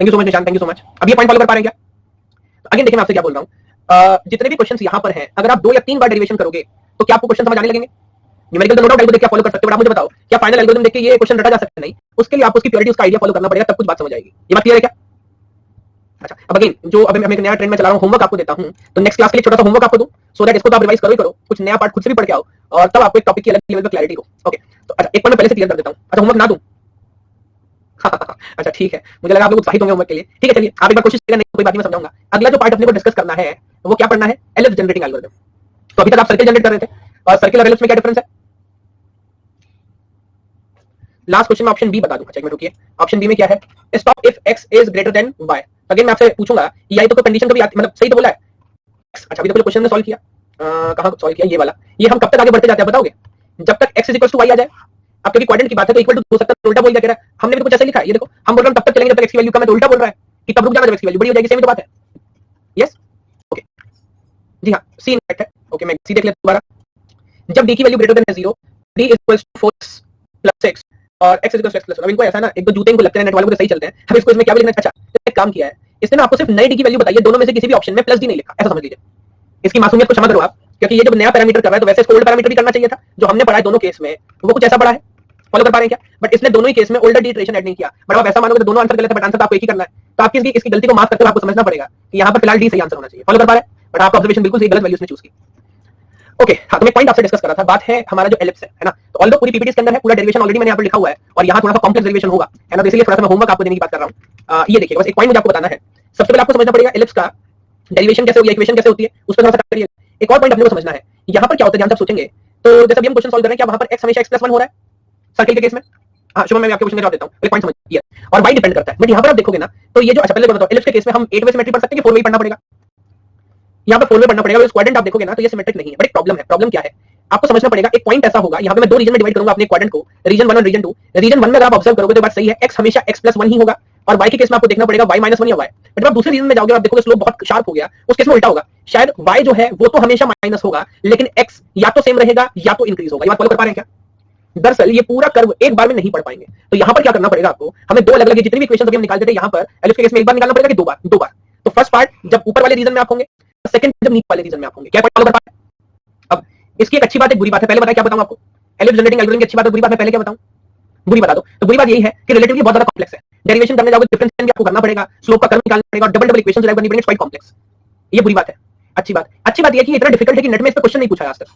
Speaker 1: Thank you so much Nishant, thank you so much. अब ये पॉइंट फॉलो कर पा रहे हैं क्या? अगेन देखिए, मैं आपसे क्या बोल रहा हूं, जितने भी क्वेश्चंस यहां पर हैं, अगर आप 2 या 3 बार डेरिवेशन करोगे तो क्या आपको क्वेश्चन समझ आने लगेंगे? न्यूमेरिकल तो नो डाउट देख के फॉलो कर सकते हो, बट आप मुझे बताओ, क्या फाइनल एल्गोरिथम देख के ये क्वेश्चन रटा जा सकता है? नहीं, उसके लिए आपको उसकी प्योरिटी, उसका आइडिया फॉलो करना पड़ेगा, तब कुछ बात समझ आएगी। ये बात क्लियर है क्या? अच्छा, अब अगेन जो अभी मैं एक नया ट्रेंड में चला रहा हूं, होमवर्क आपको देता हूं, तो नेक्स्ट क्लास के लिए छोटा सा होमवर्क आपको दूं, सो दैट इसको तो आप रिवाइज करो ही करो, कुछ नया पार्ट खुद से भी पढ़ के आओ, और तब आपको एक टॉपिक की अलग लेवल पे क्लैरिटी हो। ओके, तो अच्छा, एक पॉइंट मैं पहले से क्लियर कर देता हूं। अच्छा, होमवर्क ना दूं? अच्छा ठीक है, मुझे लगा आप लोग उत्साहित होंगे होमवर्क के लिए। ठीक है, चलिए आप एक बार कोशिश करिए, नहीं कोई बात नहीं, मैं समझाऊंगा। अगला जो पार्ट अपने को डिस्कस करना है वो क्या पढ़ना है? Ellipse generating algorithm. तो अभी तक आप सर्किल जनरेट कर रहे थे, और सर्किल और एलिप्स में क्या डिफरेंस है? लास्ट क्वेश्चन में ऑप्शन बी बता दूं। अच्छा एक मिनट रुकिए, ऑप्शन बी में क्या है? Stop if x is greater than y। Again मैं आपसे पूछूंगा, ये तो कोई कंडीशन कभी मतलब सही तो बोला है? अच्छा, अभी तो क्वेश्चन ने सॉल्व किया, कहां सॉल्व किया? ये वाला। ये हम कब तक आगे बढ़ते जाते हैं बताओगे? जब तक x = y आ जाए। अब क्योंकि क्वाड्रेंट की बात है तो इक्वल टू हो सकता है, उल्टा बोल दिया कह रहा है, हमने भी कुछ ऐसा लिखा है। ये देखो, हम बोल रहे हैं तब तक चलेंगे जब तक x की वैल्यू कम है, तो उल्टा बोल रहा है कि तब रुक जाना जब x की वैल्यू बड़ी हो जाएगी। सेम तो बात है। यस, ओके, जी हां, सी इनकरेक्ट है। ओके, मैं सी देख लेता हूं दोबारा। जब d की value greater than 0, d = 4x + 6 और x = x + 1। अब इनको ऐसा ना, एक तो जूते इनको लगते हैं नेट वालों को, तो सही चलते हैं। अब इसको इसमें क्या भी लिखना है? अच्छा, एक काम किया है इसने ना, आपको सिर्फ नई d की वैल्यू बताई है, दोनों में से किसी भी ऑप्शन में +d नहीं लिखा, ऐसा समझ लीजिए। इसकी मासूमियत को क्षमा करो आप, क्योंकि ये जब नया पैरामीटर कर रहा है तो वैसे इसको ओल्ड पैरामीटर भी करना चाहिए था, जो हमने पढ़ा है दोनों केस में, वो कुछ ऐसा पढ़ा है। फॉलो कर पा रहे हैं क्या? बट इसने दोनों ही केस में ओल्डर डी इटरेशन ऐड नहीं किया। बट आप ऐसा मानोगे तो दोनों आंसर गलत है, बट आंसर आपको एक ही करना है। तो आपकी इसकी गलती को माफ करते हुए आपको समझना पड़ेगा कि यहाँ पर फिलहाल डी सही आंसर होना चाहिए। फॉलो कर पा रहे हैं? बट आपका ऑब्जर्वेशन बिल्कुल सही, गलत वैल्यू उसने चूज की। ओके, हाँ, तो मैं पॉइंट आपसे डिस्कस कर रहा था, बात है हमारा जो एलिप्स है ना। तो ऑल्दो पूरी पीपीटी के अंदर है, पूरा डेरिवेशन ऑलरेडी मैंने यहाँ पर लिखा हुआ है, और यहाँ थोड़ा सा कॉम्प्लेक्स डेरिवेशन होगा, है ना। तो इसलिए थोड़ा सा मैं होमवर्क आपको देने की बात कर रहा हूँ। ये देखिए, बस एक पॉइंट मुझे आपको बताना है। सबसे पहले आपको समझना पड़ेगा एलिप्स का डेरिवेशन कैसे होगी, इक्वेशन कैसे होती है, उस पर थोड़ा सा करिए। एक और पॉइंट अपने को समझना है, यहाँ पर क्या होता है, ध्यान से आप सोचेंगे तो जैसे अभी हम क्वेश्चन सॉल्व कर रहे हैं, क्या वहां पर x हमेशा x + 1 हो रहा है सर्किल के केस में? हाँ, शुभ, मैं आपके क्वेश्चन का जवाब देता हूँ, एक पॉइंट समझिए। और y डिपेंड करता है, बट यहाँ पर आप देखोगे ना, तो ये जो, अच्छा पहले बताओ, एलिप्स के केस में हम 8 वे सिमेट्री पढ़ सकते हैं कि 4 वे पढ़ना पड़ेगा? यहाँ पर 4 वे पढ़ना पड़ेगा। इस क्वाड्रेंट आप देखोगे ना, तो ये सिमेट्रिक नहीं है, बट एक प्रॉब्लम है। प्रॉब्लम क्या है आपको समझना पड़ेगा। एक पॉइंट ऐसा होगा, यहाँ पे मैं 2 रीजन में डिवाइड करूंगा अपने क्वाड्रेंट को, रीजन 1 और रीजन 2। रीजन 1 में अगर आप ऑब्जर्व करोगे तो बात सही है, x हमेशा x + 1 ही होगा, और y के केस में आपको देखना पड़ेगा y - 1 या y। बट जब आप दूसरे रीजन में जाओगे, आप देखोगे स्लोप बहुत शार्प हो गया, उस केस में उल्टा होगा। शायद y जो है वो तो हमेशा माइनस होगा, लेकिन x या तो सेम रहेगा या तो इंक्रीज होगा। ये बात फॉलो कर पा रहे हैं क्या? दरअसल ये पूरा कर्व एक बार में नहीं पढ़ पाएंगे, तो यहाँ पर क्या करना पड़ेगा आपको, हमें 2 अलग-अलग जितनी भी इक्वेशन अभी हम निकालते थे, यहाँ पर एलिप्स के केस में एक बार निकालना पड़ेगा कि 2 बार? 2 बार। तो फर्स्ट पार्ट जब ऊपर वाले रीजन में आप होंगे, सेकंड जब नीचे वाले रीजन में आप होंगे। क्या फॉलो कर पा रहे हैं? अब इसकी एक अच्छी बात है, बुरी बात है। पहले बताया क्या बताऊं आपको? एलिप्स जनरेटिंग एल्गोरिथम की अच्छी बात है, बुरी बात मैं पहले क्या बताऊं? बुरी बता दो। तो बुरी बात यही है कि रिलेटिवली बहुत ज्यादा कॉम्प्लेक्स है। डेरिवेशन करने जाओगे, डिफरेंशिएशन भी आपको करना पड़ेगा, स्लोप का कर्व निकालना पड़ेगा, और डबल इक्वेशंस डिराइव करनी पड़ेंगी, क्वाइट कॉम्प्लेक्स। ये बुरी बात है। अच्छी बात यह है कि इतना डिफिकल्ट है कि नेट में इस पर क्वेश्चन नहीं पूछा आज तक,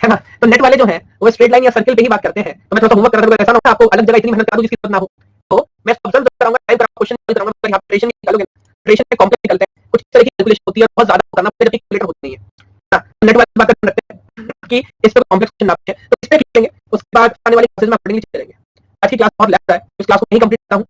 Speaker 1: है ना। तो नेट वाले जो हैं वो स्ट्रेट लाइन या सर्कल पे ही बात करते हैं। तो मैं थोड़ा होमवर्क कर रहा हूं, ऐसा ना हो आपको अलग जगह इतनी मेहनत करा दूं जिसकी जरूरत ना हो। तो मैं ऑब्जर्व करूंगा, टाइप क्वेश्चन करूंगा, अगर यहां ट्रेशन निकालोगे, ट्रेशन में कॉम्प्लेक्स निकलते हैं, कुछ तरह की कैलकुलेशन होती है, बहुत ज्यादा करना पड़ता है, कैलकुलेटर होती नहीं है। नेट वाले बात करते हैं कि इस पे कॉम्प्लेक्स क्वेश्चन ना पूछे, तो इस पे लिखेंगे, उसके बाद आने वाली क्लासेस में अकॉर्डिंगली चलेंगे। आज की क्लास बहुत लैग रहा है, इस क्लास को नहीं कंप्लीट करता हूं।